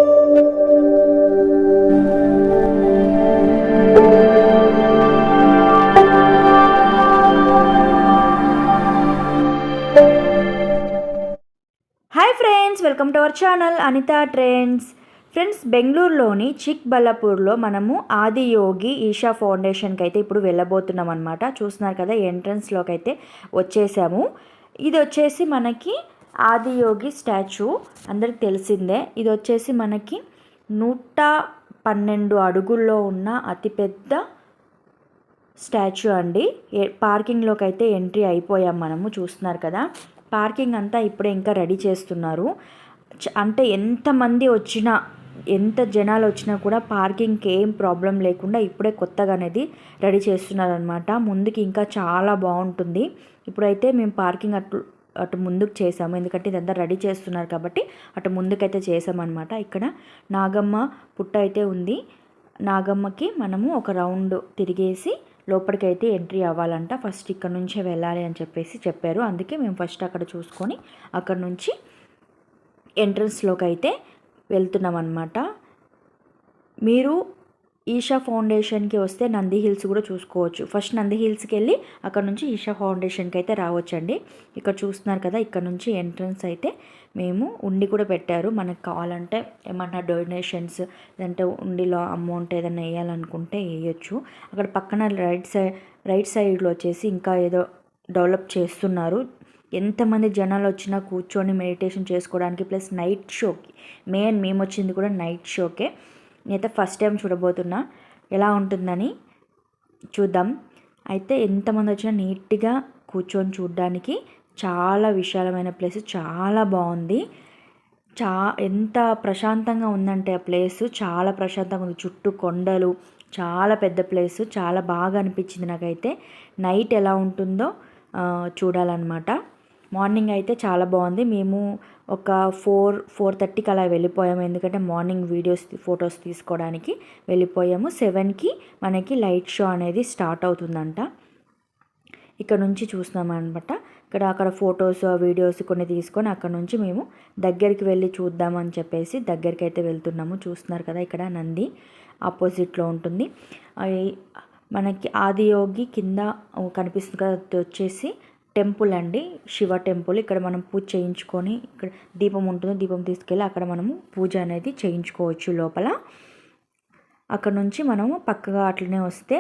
Hi friends, welcome to our channel Anitha trends. Friends, బెంగళూరులోని చిక్బల్లాపూర్లో మనము ఆదియోగి ఈషా ఫౌండేషన్కి అయితే ఇప్పుడు వెళ్ళబోతున్నాం అనమాట. చూస్తున్నారు కదా, ఎంట్రన్స్లోకి అయితే వచ్చేసాము. ఇది వచ్చేసి మనకి ఆదియోగి స్టాచ్యూ, అందరికి తెలిసిందే. ఇది వచ్చేసి మనకి 112 అడుగుల్లో ఉన్న అతిపెద్ద స్టాచ్యూ అండి. పార్కింగ్లోకి అయితే ఎంట్రీ అయిపోయాం మనము. చూస్తున్నారు కదా, పార్కింగ్ అంతా ఇప్పుడే ఇంకా రెడీ చేస్తున్నారు. అంటే ఎంతమంది వచ్చినా, ఎంత జనాలు వచ్చినా కూడా పార్కింగ్కి ఏం ప్రాబ్లం లేకుండా ఇప్పుడే కొత్తగా అనేది రెడీ చేస్తున్నారు అనమాట. ముందుకి ఇంకా చాలా బాగుంటుంది. ఇప్పుడైతే మేము పార్కింగ్ అటు ముందుకు చేసాము, ఎందుకంటే ఇదంతా రెడీ చేస్తున్నారు కాబట్టి అటు ముందుకైతే చేసామన్నమాట. ఇక్కడ నాగమ్మ పుట్ట అయితే ఉంది. నాగమ్మకి మనము ఒక రౌండ్ తిరిగేసి లోపలికైతే ఎంట్రీ అవ్వాలంట. ఫస్ట్ ఇక్కడ నుంచే వెళ్ళాలి అని చెప్పారు. అందుకే మేము ఫస్ట్ అక్కడ చూసుకొని అక్కడ నుంచి ఎంట్రన్స్లోకి అయితే వెళ్తున్నాం అన్నమాట. మీరు ఈషా ఫౌండేషన్కి వస్తే నంది హిల్స్ కూడా చూసుకోవచ్చు. ఫస్ట్ నంది హిల్స్కి వెళ్ళి అక్కడ నుంచి ఈషా ఫౌండేషన్కి అయితే రావచ్చండి. ఇక్కడ చూస్తున్నారు కదా, ఇక్కడ నుంచి ఎంట్రన్స్ అయితే మేము ఉండి కూడా పెట్టారు. మనకు కావాలంటే ఏమన్నా డొనేషన్స్ లేదంటే ఉండిలో అమౌంట్ ఏదైనా వేయాలనుకుంటే వేయచ్చు. అక్కడ పక్కన రైట్ సైడ్లో వచ్చేసి ఇంకా ఏదో డెవలప్ చేస్తున్నారు. ఎంతమంది జనాలు వచ్చినా కూర్చొని మెడిటేషన్ చేసుకోవడానికి, ప్లస్ నైట్ షోకి, మేము వచ్చింది కూడా నైట్ షోకే. నేనైతే ఫస్ట్ టైం చూడబోతున్నా, ఎలా ఉంటుందని చూద్దాం. అయితే ఎంతమంది వచ్చినా నీట్గా కూర్చొని చూడడానికి చాలా విశాలమైన ప్లేస్, చాలా బాగుంది. ఎంత ప్రశాంతంగా ఉందంటే ఆ ప్లేస్ చాలా ప్రశాంతంగా ఉంది. చుట్టూ కొండలు, చాలా పెద్ద ప్లేస్, చాలా బాగా అనిపించింది నాకైతే. నైట్ ఎలా ఉంటుందో చూడాలన్నమాట. మార్నింగ్ అయితే చాలా బాగుంది. మేము ఒక 4:30కి అలా వెళ్ళిపోయాము, ఎందుకంటే మార్నింగ్ ఫొటోస్ తీసుకోవడానికి వెళ్ళిపోయాము. 7కి మనకి లైట్ షో అనేది స్టార్ట్ అవుతుందంట. ఇక్కడ నుంచి చూస్తున్నాం అనమాట. అక్కడ ఫొటోస్ వీడియోస్ కొన్ని తీసుకొని అక్కడ నుంచి మేము దగ్గరికి వెళ్ళి చూద్దామని చెప్పేసి దగ్గరికి అయితే వెళ్తున్నాము. చూస్తున్నారు కదా, ఇక్కడ నంది ఆపోజిట్లో ఉంటుంది. మనకి ఆదియోగి కింద కనిపిస్తుంది కదా, అది వచ్చేసి టెంపుల్ అండి, శివ టెంపుల్. ఇక్కడ మనం పూజ చేయించుకొని, ఇక్కడ దీపం ఉంటుంది, దీపం తీసుకెళ్ళి అక్కడ మనము పూజ అనేది చేయించుకోవచ్చు లోపల. అక్కడ నుంచి మనము పక్కగా అట్లనే వస్తే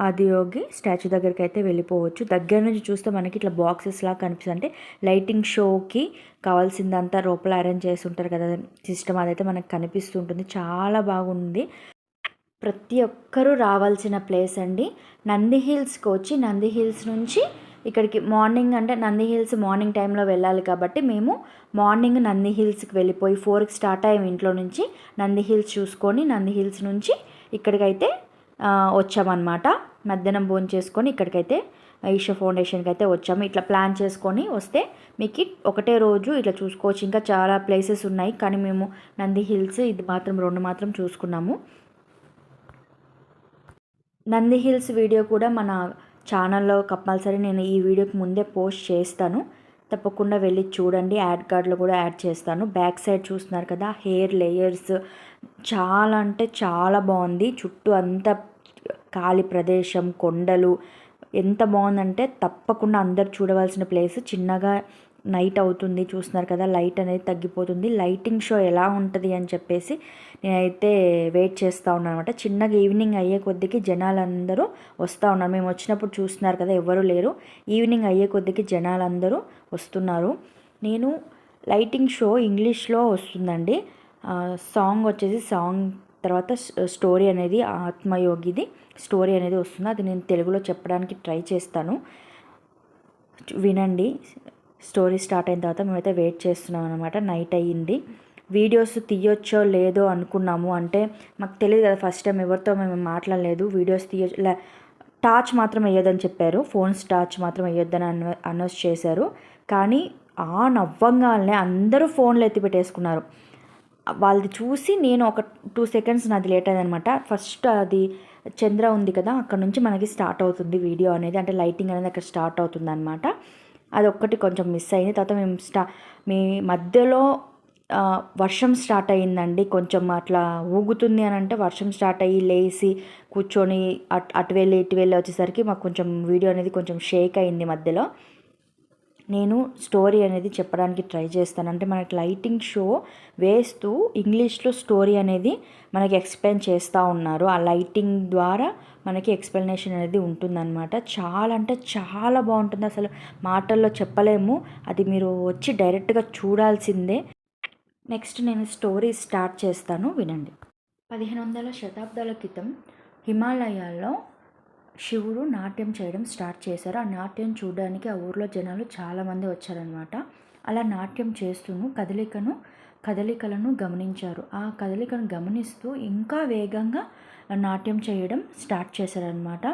ఆదియోగి స్టాచ్యూ దగ్గరికి అయితే వెళ్ళిపోవచ్చు. దగ్గర నుంచి చూస్తే మనకి ఇట్లా బాక్సెస్ లాగా కనిపిస్తుంది. అంటే లైటింగ్ షోకి కావాల్సిందంతా లోపల అరేంజ్ చేసి ఉంటారు కదా సిస్టమ్, అదైతే మనకు కనిపిస్తుంటుంది. చాలా బాగుంది. ప్రతి ఒక్కరూ రావాల్సిన ప్లేస్ అండి. నంది హిల్స్కి వచ్చి నంది హిల్స్ నుంచి ఇక్కడికి మార్నింగ్, అంటే నంది హిల్స్ మార్నింగ్ టైంలో వెళ్ళాలి కాబట్టి మేము మార్నింగ్ నంది హిల్స్కి వెళ్ళిపోయి 4కి స్టార్ట్ అయ్యాము ఇంట్లో నుంచి. నంది హిల్స్ చూసుకొని నంది హిల్స్ నుంచి ఇక్కడికైతే వచ్చామన్నమాట. మధ్యాహ్నం భోజనం చేసుకొని ఇక్కడికైతే ఈషా ఫౌండేషన్కి అయితే వచ్చాము. ఇట్లా ప్లాన్ చేసుకొని వస్తే మీకు ఒకటే రోజు ఇట్లా చూసుకోవచ్చు. ఇంకా చాలా ప్లేసెస్ ఉన్నాయి, కానీ మేము నంది హిల్స్ ఇది మాత్రం 2 మాత్రం చూసుకున్నాము. నంది హిల్స్ వీడియో కూడా మన ఛానల్లో కంపల్సరీ నేను ఈ వీడియోకి ముందే పోస్ట్ చేస్తాను, తప్పకుండా వెళ్ళి చూడండి. యాడ్ కార్డ్లో కూడా యాడ్ చేస్తాను. బ్యాక్ సైడ్ చూస్తున్నారు కదా, హెయిర్ లేయర్స్ చాలా అంటే చాలా బాగుంది. చుట్టూ అంతా ఖాళీ ప్రదేశం, కొండలు, ఎంత బాగుందంటే తప్పకుండా అందరు చూడవలసిన ప్లేస్. చిన్నగా నైట్ అవుతుంది, చూస్తున్నారు కదా, లైట్ అనేది తగ్గిపోతుంది. లైటింగ్ షో ఎలా ఉంటుంది అని చెప్పేసి నేనైతే వెయిట్ చేస్తూ ఉన్నాను అనమాట. చిన్నగా ఈవినింగ్ అయ్యే కొద్దికి జనాలందరూ వస్తూ ఉన్నారు. మేము వచ్చినప్పుడు చూస్తున్నారు కదా, ఎవరు లేరు. ఈవినింగ్ అయ్యే కొద్దికి జనాలందరూ వస్తున్నారు. నేను లైటింగ్ షో ఇంగ్లీష్లో వస్తుందండి. సాంగ్ వచ్చేసి సాంగ్ తర్వాత స్టోరీ అనేది ఆత్మయోగిది స్టోరీ అనేది వస్తుంది. అది నేను తెలుగులో చెప్పడానికి ట్రై చేస్తాను, వినండి. స్టోరీ స్టార్ట్ అయిన తర్వాత మేమైతే వెయిట్ చేస్తున్నాం అనమాట. నైట్ అయ్యింది. వీడియోస్ తీయొచ్చో లేదో అనుకున్నాము, అంటే మాకు తెలియదు కదా, ఫస్ట్ టైం ఎవరితో మేము మాట్లాడలేదు. వీడియోస్ టార్చ్ మాత్రం వేయొద్దని చెప్పారు, ఫోన్స్ టార్చ్ మాత్రం వేయొద్దని అనౌన్స్ చేశారు. కానీ ఆన్ అవ్వంగానే అందరూ ఫోన్లు ఎత్తి పెట్టేసుకున్నారు. వాళ్ళది చూసి నేను ఒక 2 సెకండ్స్ నాది లేట్ అయిందనమాట. ఫస్ట్ అది చంద్ర ఉంది కదా, అక్కడ నుంచి మనకి స్టార్ట్ అవుతుంది వీడియో అనేది, అంటే లైటింగ్ అనేది అక్కడ స్టార్ట్ అవుతుంది అనమాట. అదొక్కటి కొంచెం మిస్ అయింది. తర్వాత మేము మీ మధ్యలో వర్షం స్టార్ట్ అయ్యిందండి. కొంచెం అట్లా ఊగుతుంది అని అంటే వర్షం స్టార్ట్ అయ్యి లేసి కూర్చొని అటు వెళ్ళి ఇటు వెళ్ళి వచ్చేసరికి మాకు కొంచెం వీడియో అనేది కొంచెం షేక్ అయింది మధ్యలో. నేను స్టోరీ అనేది చెప్పడానికి ట్రై చేస్తాను. అంటే మనకి లైటింగ్ షో వేస్తూ ఇంగ్లీష్లో స్టోరీ అనేది మనకి ఎక్స్ప్లెయిన్ చేస్తూ ఉన్నారు. ఆ లైటింగ్ ద్వారా మనకి ఎక్స్ప్లెనేషన్ అనేది ఉంటుందన్నమాట. చాలా అంటే చాలా బాగుంటుంది. అసలు మాటల్లో చెప్పలేము. అది మీరు వచ్చి డైరెక్ట్గా చూడాల్సిందే. నెక్స్ట్ నేను స్టోరీ స్టార్ట్ చేస్తాను, వినండి. 1500 శతాబ్దాల క్రితం హిమాలయాల్లో శివుడు నాట్యం చేయడం స్టార్ట్ చేశారు. ఆ నాట్యం చూడడానికి ఆ ఊర్లో జనాలు చాలామంది వచ్చారనమాట. అలా నాట్యం చేస్తూను కదలికలను గమనించారు. ఆ కదలికను గమనిస్తూ ఇంకా వేగంగా నాట్యం చేయడం స్టార్ట్ చేశారనమాట.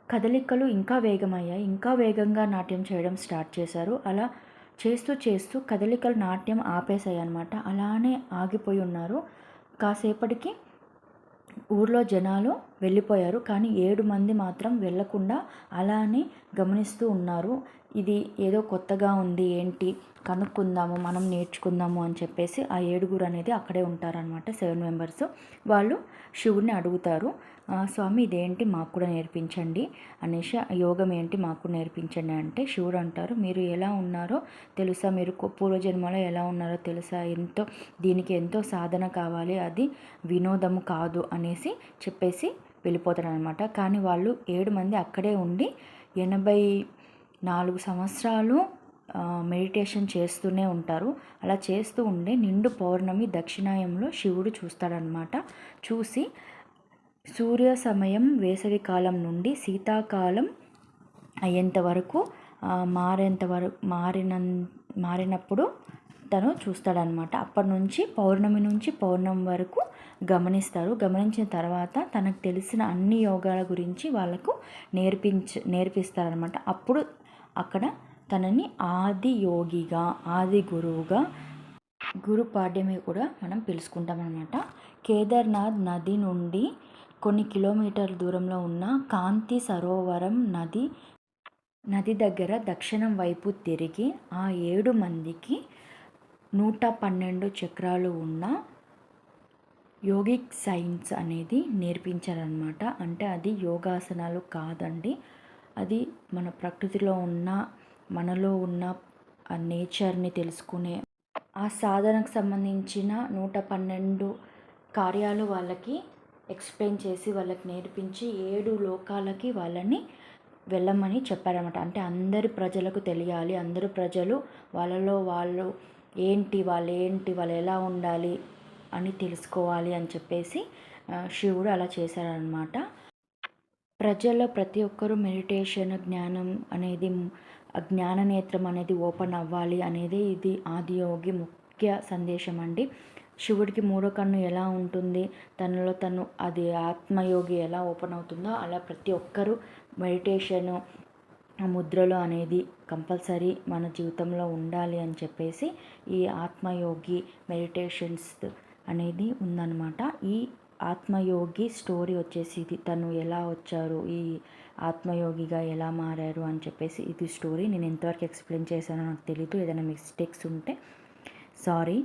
కదలికలు ఇంకా వేగమయ్యాయి. ఇంకా వేగంగా నాట్యం చేయడం స్టార్ట్ చేశారు. అలా చేస్తూ చేస్తూ కదలికలు నాట్యం ఆపేశాయి అన్నమాట. అలానే ఆగిపోయి ఉన్నారు. కాసేపటికి ఊర్లో జనాలు వెళ్ళిపోయారు. కానీ 7 మంది మాత్రం వెళ్ళకుండా అలానే గమనిస్తూ ఉన్నారు. ఇది ఏదో కొత్తగా ఉంది, ఏంటి కనుక్కుందాము, మనం నేర్చుకుందాము అని చెప్పేసి ఆ 7గురు అనేది అక్కడే ఉంటారనమాట. 7 మెంబర్స్. వాళ్ళు శివుడిని అడుగుతారు, స్వామి ఇదేంటి మాకు కూడా నేర్పించండి అనేసి, యోగం ఏంటి మాకు నేర్పించండి అంటే శివుడు అంటారు, మీరు ఎలా ఉన్నారో తెలుసా, మీరు పూర్వజన్మలో ఎలా ఉన్నారో తెలుసా, దీనికి ఎంతో సాధన కావాలి, అది వినోదము కాదు అనేసి చెప్పేసి వెళ్ళిపోతారనమాట. కానీ వాళ్ళు 7 మంది అక్కడే ఉండి 84 సంవత్సరాలు మెడిటేషన్ చేస్తూనే ఉంటారు. అలా చేస్తూ ఉండే నిండు పౌర్ణమి దక్షిణాయంలో శివుడు చూస్తాడనమాట. చూసి సూర్య సమయం వేసవి కాలం నుండి శీతాకాలం అయ్యేంత వరకు మారినప్పుడు తను చూస్తాడనమాట. అప్పటి నుంచి పౌర్ణమి వరకు గమనిస్తారు. గమనించిన తర్వాత తనకు తెలిసిన అన్ని యోగాల గురించి వాళ్ళకు నేర్పిస్తారనమాట. అప్పుడు అక్కడ తనని ఆది యోగిగా, ఆది గురువుగా, గురు పాడ్యమి కూడా మనం పిలుచుకుంటాం అనమాట. కేదార్నాథ్ నది నుండి కొన్ని కిలోమీటర్ల దూరంలో ఉన్న కాంతి సరోవరం నది దగ్గర దక్షిణం వైపు తిరిగి ఆ 7 మందికి 112 చక్రాలు ఉన్న యోగిక్ సైన్స్ అనేది నేర్పించారనమాట. అంటే అది యోగాసనాలు కాదండి, అది మన ప్రకృతిలో ఉన్న, మనలో ఉన్న ఆ నేచర్ని తెలుసుకునే, ఆ సాధనకు సంబంధించిన 112 కార్యాలు వాళ్ళకి ఎక్స్ప్లెయిన్ చేసి వాళ్ళకి నేర్పించి 7 లోకాలకి వాళ్ళని వెళ్ళమని చెప్పారన్నమాట. అంటే అందరి ప్రజలకు తెలియాలి, అందరు ప్రజలు వాళ్ళలో వాళ్ళు వాళ్ళు ఎలా ఉండాలి అని తెలుసుకోవాలి అని చెప్పేసి శివుడు అలా చేశారనమాట. ప్రజల్లో ప్రతి ఒక్కరూ మెడిటేషన్, జ్ఞానం అనేది, జ్ఞాననేత్రం అనేది ఓపెన్ అవ్వాలి అనేది ఇది ఆదియోగి ముఖ్య సందేశం అండి. శివుడికి 3వ కన్ను ఎలా ఉంటుంది, తనలో తను అది ఆత్మయోగి ఎలా ఓపెన్ అవుతుందో అలా ప్రతి ఒక్కరూ మెడిటేషను ముద్రలు అనేది కంపల్సరీ మన జీవితంలో ఉండాలి అని చెప్పేసి ఈ ఆత్మయోగి మెడిటేషన్స్ అనేది ఉందన్నమాట. ఈ ఆత్మయోగి స్టోరీ వచ్చేసి ఇది, తను ఎలా వచ్చారు, ఈ ఆత్మయోగిగా ఎలా మారారు అని చెప్పేసి ఇది స్టోరీ. నేను ఎంతవరకు ఎక్స్ప్లెయిన్ చేశానో నాకు తెలీదు, ఏదైనా మిస్టేక్స్ ఉంటే సారీ.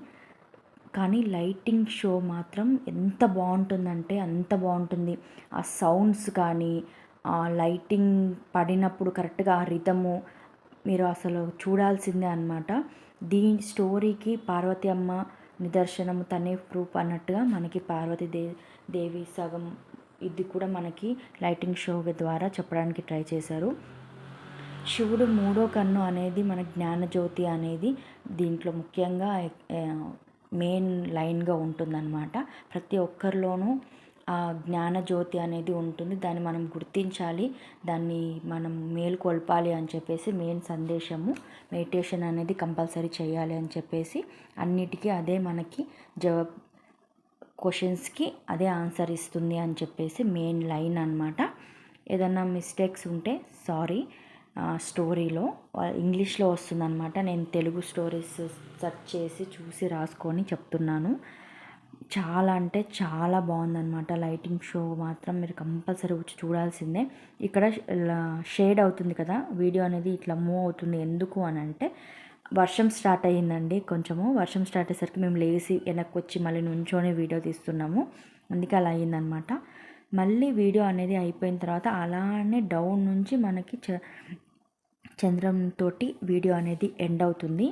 కానీ లైటింగ్ షో మాత్రం ఎంత బాగుంటుందంటే అంత బాగుంటుంది. ఆ సౌండ్స్ కానీ, ఆ లైటింగ్ పడినప్పుడు కరెక్ట్గా ఆ రిథము మీరు అసలు చూడాల్సిందే అన్నమాట. దీని స్టోరీకి పార్వతి అమ్మ నిదర్శనము, తనే ప్రూఫ్ అన్నట్టుగా మనకి దేవి సగం ఇది కూడా మనకి లైటింగ్ షో ద్వారా చెప్పడానికి ట్రై చేశారు. శివుడు 3వ కన్ను అనేది మన జ్ఞానజ్యోతి అనేది దీంట్లో ముఖ్యంగా మెయిన్ లైన్గా ఉంటుందన్నమాట. ప్రతి ఒక్కరిలోనూ ఆ జ్ఞానజ్యోతి అనేది ఉంటుంది. దాన్ని మనం గుర్తించాలి, దాన్ని మనం మేలుకొల్పాలి అని చెప్పేసి మెయిన్ సందేశము. మెడిటేషన్ అనేది కంపల్సరీ చేయాలి అని చెప్పేసి అన్నిటికీ అదే మనకి క్వశ్చన్స్కి అదే ఆన్సర్ ఇస్తుంది అని చెప్పేసి మెయిన్ లైన్ అన్నమాట. ఏదన్నా మిస్టేక్స్ ఉంటే సారీ. స్టోరీలో ఇంగ్లీష్లో వస్తుందన్నమాట, నేను తెలుగు స్టోరీస్ సెర్చ్ చేసి చూసి రాసుకొని చెప్తున్నాను. చాలా అంటే చాలా బాగుందన్నమాట. లైటింగ్ షో మాత్రం మీరు కంపల్సరీ వచ్చి చూడాల్సిందే. ఇక్కడ షేడ్ అవుతుంది కదా వీడియో అనేది, ఇట్లా మూవ్ అవుతుంది ఎందుకు అని అంటే వర్షం స్టార్ట్ అయ్యిందండి. కొంచెము వర్షం స్టార్ట్ అయ్యేసరికి మేము లేచి వెనక్కి వచ్చి మళ్ళీ నుంచొని వీడియో తీస్తున్నాము. అందుకే అలా అయ్యిందనమాట. మళ్ళీ వీడియో అనేది అయిపోయిన తర్వాత అలానే డౌన్ నుంచి మనకి చంద్రంతో వీడియో అనేది ఎండ్ అవుతుంది.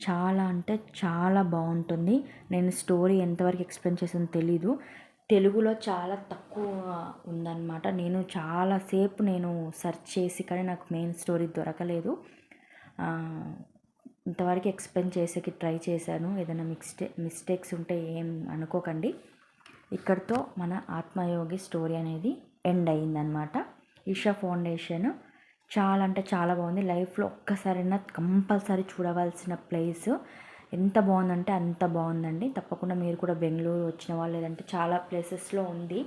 చాలా అంటే చాలా బాగుంటుంది. నేను స్టోరీ ఎంతవరకు ఎక్స్ప్లెయిన్ చేసానో తెలీదు. తెలుగులో చాలా తక్కువ ఉందన్నమాట. నేను చాలాసేపు సెర్చ్ చేసి కానీ నాకు మెయిన్ స్టోరీ దొరకలేదు. ఇంతవరకు ఎక్స్ప్లెయిన్ చేసేకి ట్రై చేశాను. ఏదైనా మిస్టేక్స్ ఉంటే ఏం అనుకోకండి. ఇక్కడితో మన ఆత్మయోగి స్టోరీ అనేది ఎండ్ అయిందనమాట. ఈషా ఫౌండేషన్ చాలా అంటే చాలా బాగుంది. లైఫ్లో ఒక్కసారైనా కంపల్సరీ చూడవలసిన ప్లేస్. ఎంత బాగుందంటే అంత బాగుందండి. తప్పకుండా మీరు కూడా బెంగళూరు వచ్చిన వాళ్ళు లేదంటే చాలా ప్లేసెస్లో ఉంది,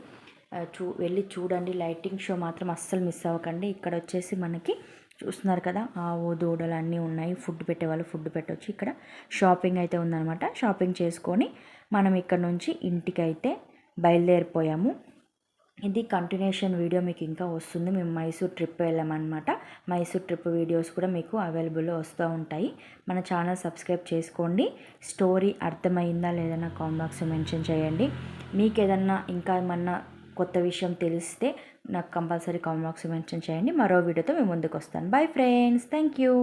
వెళ్ళి చూడండి. లైటింగ్ షో మాత్రం అస్సలు మిస్ అవ్వకండి. ఇక్కడ వచ్చేసి మనకి చూస్తున్నారు కదా, ఆవు దూడలు అన్నీ ఉన్నాయి. ఫుడ్ పెట్టేవాళ్ళు ఫుడ్ పెట్టవచ్చు. ఇక్కడ షాపింగ్ అయితే ఉందన్నమాట. షాపింగ్ చేసుకొని మనం ఇక్కడ నుంచి ఇంటికి అయితే బయలుదేరిపోయాము. ఇది కంటిన్యూషన్ వీడియో మీకు ఇంకా వస్తుంది. మేము మైసూర్ ట్రిప్ వెళ్ళామన్నమాట. మైసూర్ ట్రిప్ వీడియోస్ కూడా మీకు అవైలబుల్లో వస్తూ ఉంటాయి. మన ఛానల్ సబ్స్క్రైబ్ చేసుకోండి. స్టోరీ అర్థమైందా లేదన్నా కామెంట్ బాక్స్లో మెన్షన్ చేయండి. మీకు ఏదన్నా ఇంకా ఏమన్నా కొత్త విషయం తెలిస్తే నాకు కంపల్సరీ కామెంట్ బాక్స్లో మెన్షన్ చేయండి. మరో వీడియోతో మేము ముందుకు వస్తాను. Bye friends, thank you.